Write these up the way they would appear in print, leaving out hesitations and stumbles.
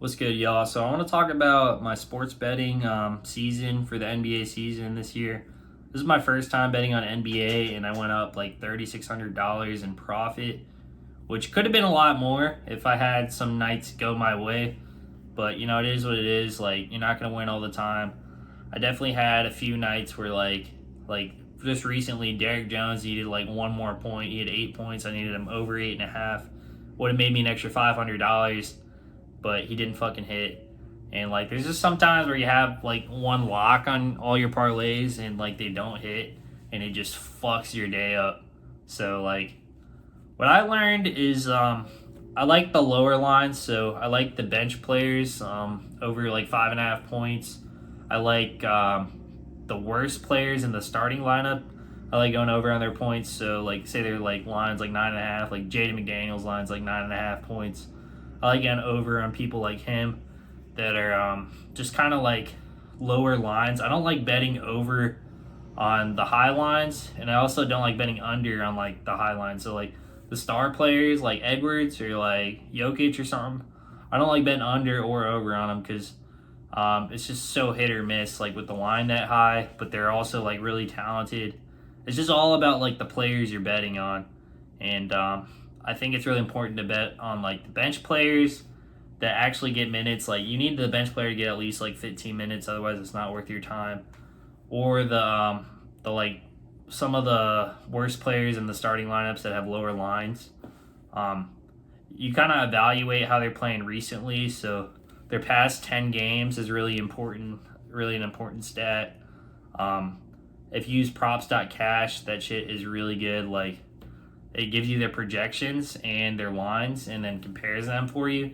What's good, y'all? So I want to talk about my sports betting season for the NBA season this year. This is my first time betting on NBA, and I went up like $3,600 in profit, which could have been a lot more if I had some nights go my way. But it is what it is. Like, you're not gonna win all the time. I definitely had a few nights where like just recently, Derrick Jones needed like one more point. He had 8 points. I needed him over 8.5. Would have made me an extra $500, but he didn't fucking hit. And like, there's just sometimes where you have like one lock on all your parlays and like they don't hit, and it just fucks your day up. So like, what I learned is I like the lower lines. So I like the bench players over like 5.5 points. I like the worst players in the starting lineup. I like going over on their points. So like, say they're like lines like 9.5, like Jaden McDaniels lines like 9.5 points. I like getting over on people like him that are just kind of like lower lines. I don't like betting over on the high lines, and I also don't like betting under on like the high lines. So like the star players like Edwards or like Jokic or something, I don't like betting under or over on them because it's just so hit or miss. Like with the line that high, but they're also like really talented. It's just all about like the players you're betting on, and I think it's really important to bet on like the bench players that actually get minutes. Like, you need the bench player to get at least like 15 minutes, otherwise it's not worth your time. Or the like some of the worst players in the starting lineups that have lower lines. Um, you kind of evaluate how they're playing recently. So their past 10 games is really important, really an important stat. Um, if you use props.cash, that shit is really good. Like, it gives you their projections and their lines and then compares them for you.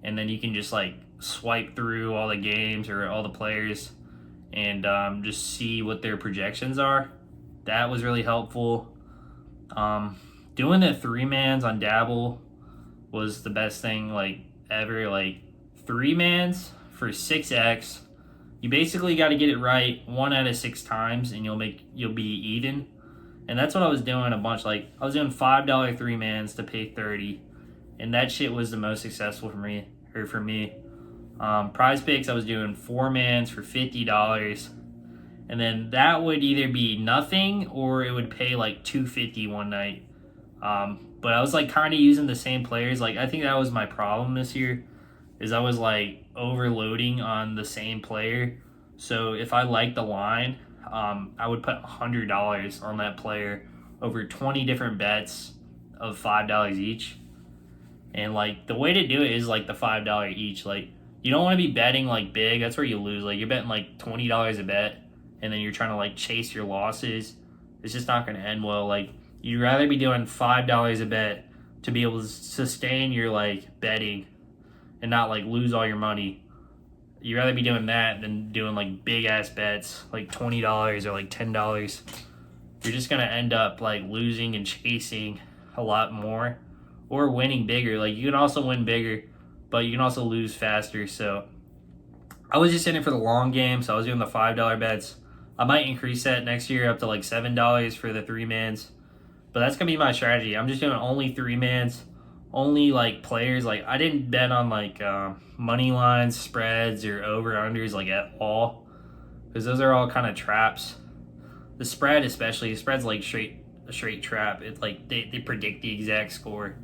And then you can just like swipe through all the games or all the players and just see what their projections are. That was really helpful. Doing the three mans on Dabble was the best thing like ever. Like, three mans for 6x. You basically got to get it right 1 out of 6 times, and you'll be even. And that's what I was doing a bunch. Like, I was doing $5 three mans to pay 30, and that shit was the most successful for me. Prize picks, I was doing four mans for $50, and then that would either be nothing or it would pay like 250 one night. But I was like kind of using the same players. Like, I think that was my problem this year, is I was like overloading on the same player. So if I liked the line, I would put $100 on that player over 20 different bets of $5 each. And like, the way to do it is like the $5 each. Like, you don't want to be betting like big. That's where you lose. Like, you're betting like $20 a bet, and then you're trying to like chase your losses. It's just not going to end well. Like, you'd rather be doing $5 a bet to be able to sustain your like betting and not like lose all your money. You'd rather be doing that than doing like big ass bets like $20 or like $10. You're just gonna end up like losing and chasing a lot more, or winning bigger. Like, you can also win bigger, but you can also lose faster. So I was just in it for the long game. So I was doing the $5 bets. I might increase that next year up to like $7 for the three mans, but that's gonna be my strategy. I'm just doing only three mans, only like players. Like, I didn't bet on like money lines, spreads, or over unders like at all, because those are all kind of traps. The spread, especially, the spread's like a straight trap. It's like they predict the exact score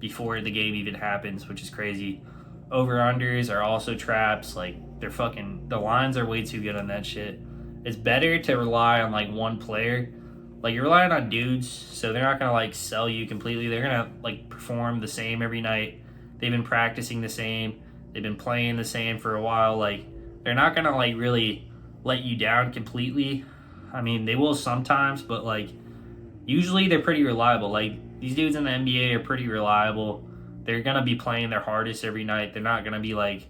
before the game even happens, which is crazy. Over unders are also traps. Like, the lines are way too good on that shit. It's better to rely on like one player. Like, you're relying on dudes, so they're not gonna like sell you completely. They're gonna like perform the same every night. They've been practicing the same. They've been playing the same for a while. Like, they're not gonna like really let you down completely. I mean, they will sometimes, but like, usually they're pretty reliable. Like, these dudes in the NBA are pretty reliable. They're gonna be playing their hardest every night. They're not gonna be like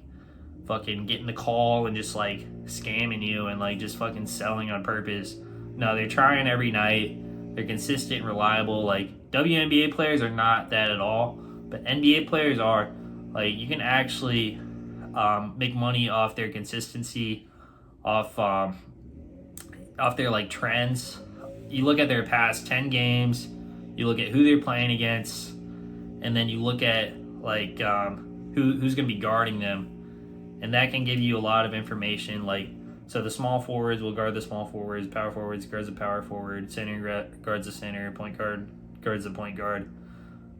fucking getting the call and just like scamming you and like just fucking selling on purpose. No, they're trying every night. They're consistent, reliable. Like, WNBA players are not that at all, but NBA players are. Like, you can actually make money off their consistency, off their like trends. You look at their past 10 games, you look at who they're playing against, and then you look at like who's going to be guarding them. and that can give you a lot of information. Like, so the small forwards will guard the small forwards, power forwards guards the power forward, center guards the center, point guard guards the point guard.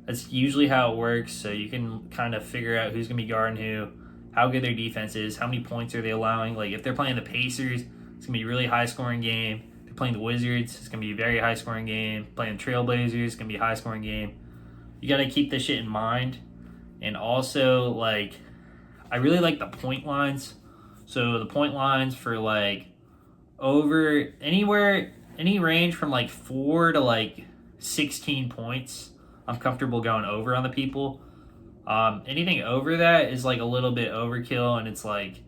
That's usually how it works. So you can kind of figure out who's going to be guarding who, how good their defense is, how many points are they allowing. Like, if they're playing the Pacers, it's going to be a really high-scoring game. If they're playing the Wizards, it's going to be a very high-scoring game. Playing the Trailblazers, it's going to be a high-scoring game. You got to keep this shit in mind. And also, like, I really like the point lines. So the point lines for, like, over anywhere, any range from, like, 4 to, like, 16 points, I'm comfortable going over on the people. Anything over that is like a little bit overkill, and it's like,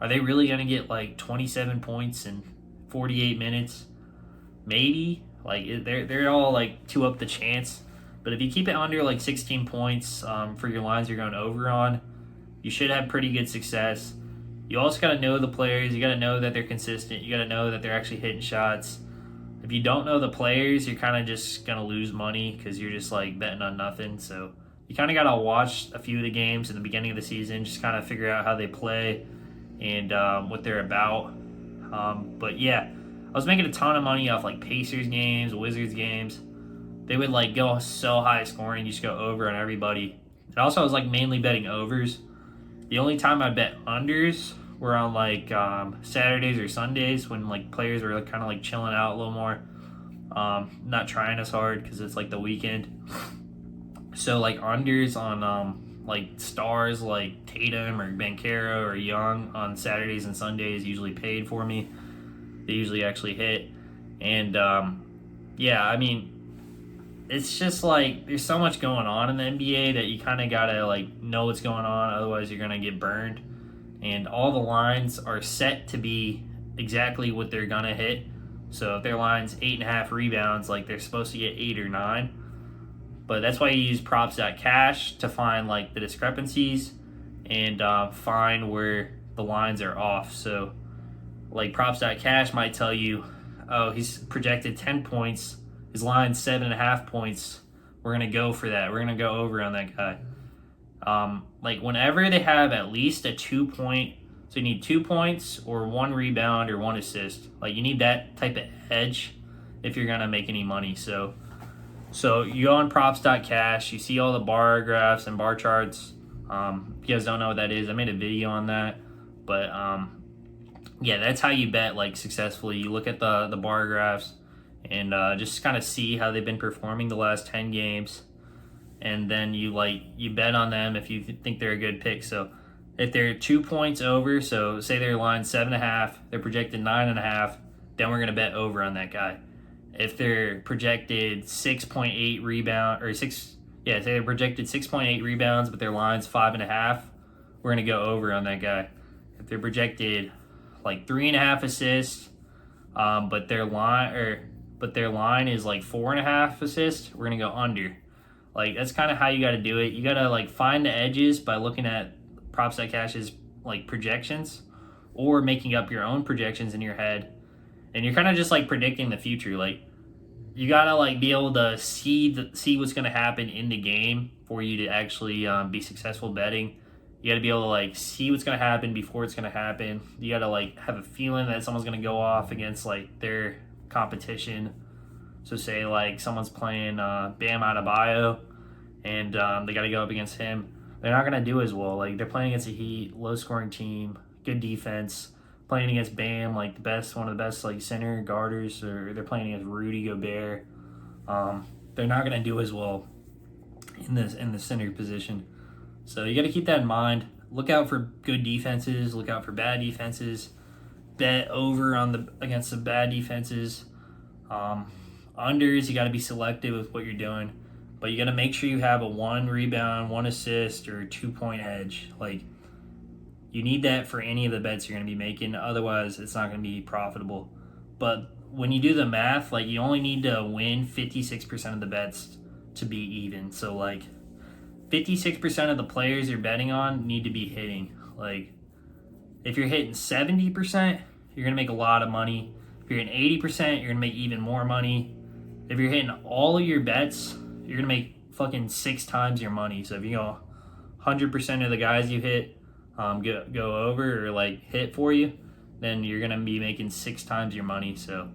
are they really going to get like 27 points in 48 minutes? Maybe. Like, they're all like too up the chance. But if you keep it under like 16 points for your lines you're going over on, you should have pretty good success. You also got to know the players. You got to know that they're consistent. You got to know that they're actually hitting shots. If you don't know the players, you're kind of just going to lose money because you're just like betting on nothing. So you kind of got to watch a few of the games in the beginning of the season, just kind of figure out how they play and what they're about. But yeah, I was making a ton of money off like Pacers games, Wizards games. They would like go so high scoring, you just go over on everybody. And also I was like mainly betting overs. The only time I bet unders were on like Saturdays or Sundays when like players were like, kind of like chilling out a little more, not trying as hard because it's like the weekend. So like unders on like stars like Tatum or Banchero or Young on Saturdays and Sundays usually paid for me. They usually actually hit. And yeah, I mean, it's just like there's so much going on in the NBA that you kind of gotta like know what's going on, otherwise you're gonna get burned. And all the lines are set to be exactly what they're gonna hit. So if their line's 8.5 rebounds, like they're supposed to get 8 or 9. But that's why you use props.cash to find like the discrepancies and find where the lines are off. So like props.cash might tell you, oh, he's projected 10 points. His line's 7.5 points. We're going to go for that. We're going to go over on that guy. Like whenever they have at least a 2 point, so you need 2 points or 1 rebound or 1 assist. Like you need that type of edge if you're going to make any money. So you go on props.cash, you see all the bar graphs and bar charts. If you guys don't know what that is, I made a video on that. But yeah, that's how you bet like successfully. You look at the bar graphs and just kind of see how they've been performing the last 10 games. And then you bet on them if you think they're a good pick. So if they're 2 points over, so say their line's 7.5, they're projected 9.5, then we're going to bet over on that guy. If they're projected 6.8 rebound or say they're projected 6.8 rebounds, but their line's 5.5, we're gonna go over on that guy. If they're projected like 3.5 assists, but their line is like 4.5 assists, we're gonna go under. Like that's kind of how you got to do it. You got to like find the edges by looking at props.cash's like projections or making up your own projections in your head. And you're kind of just like predicting the future. Like you gotta like be able to see what's gonna happen in the game for you to actually be successful betting. You gotta be able to like see what's gonna happen before it's gonna happen. You gotta like have a feeling that someone's gonna go off against like their competition. So say like someone's playing Bam Adebayo, and they gotta go up against him. They're not gonna do as well. Like they're playing against a Heat, low scoring team, good defense. Playing against Bam, like one of the best like center guarders, or they're playing against Rudy Gobert. They're not gonna do as well in the center position. So you got to keep that in mind. Look out for good defenses. Look out for bad defenses. Bet over against the bad defenses. Unders, you got to be selective with what you're doing, but you got to make sure you have a 1 rebound, 1 assist, or 2 point edge. Like. You need that for any of the bets you're going to be making. Otherwise, it's not going to be profitable. But when you do the math, like you only need to win 56% of the bets to be even. So like 56% of the players you're betting on need to be hitting. Like if you're hitting 70%, you're going to make a lot of money. If you're hitting 80%, you're going to make even more money. If you're hitting all of your bets, you're going to make fucking 6 times your money. So if you go 100% of the guys you hit, go over or like hit for you, then you're gonna be making 6 times your money. So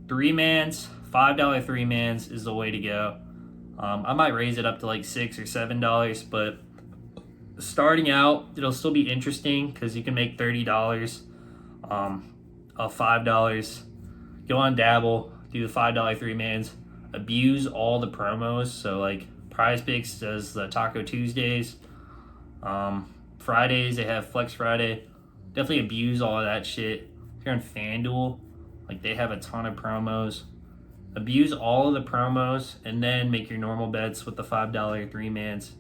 $5 3-mans is the way to go. I might raise it up to like $6 or $7, but starting out, it'll still be interesting because you can make $30 of $5. Go on Dabble, do the $5 3-mans, abuse all the promos. So like Prize Picks does the Taco Tuesdays. Fridays they have Flex Friday. Definitely abuse all of that shit. If you're on FanDuel, like they have a ton of promos. Abuse all of the promos and then make your normal bets with the $5 3-mans.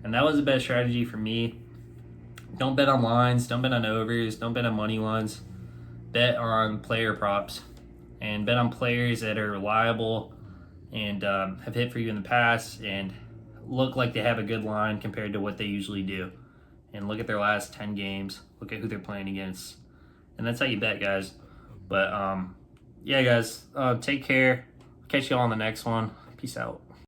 And that was the best strategy for me. Don't bet on lines, don't bet on overs, don't bet on money lines. Bet on player props and bet on players that are reliable and have hit for you in the past and look like they have a good line compared to what they usually do. And look at their last 10 games. Look at who they're playing against. And that's how you bet, guys. But yeah, guys, take care. Catch you all on the next one. Peace out.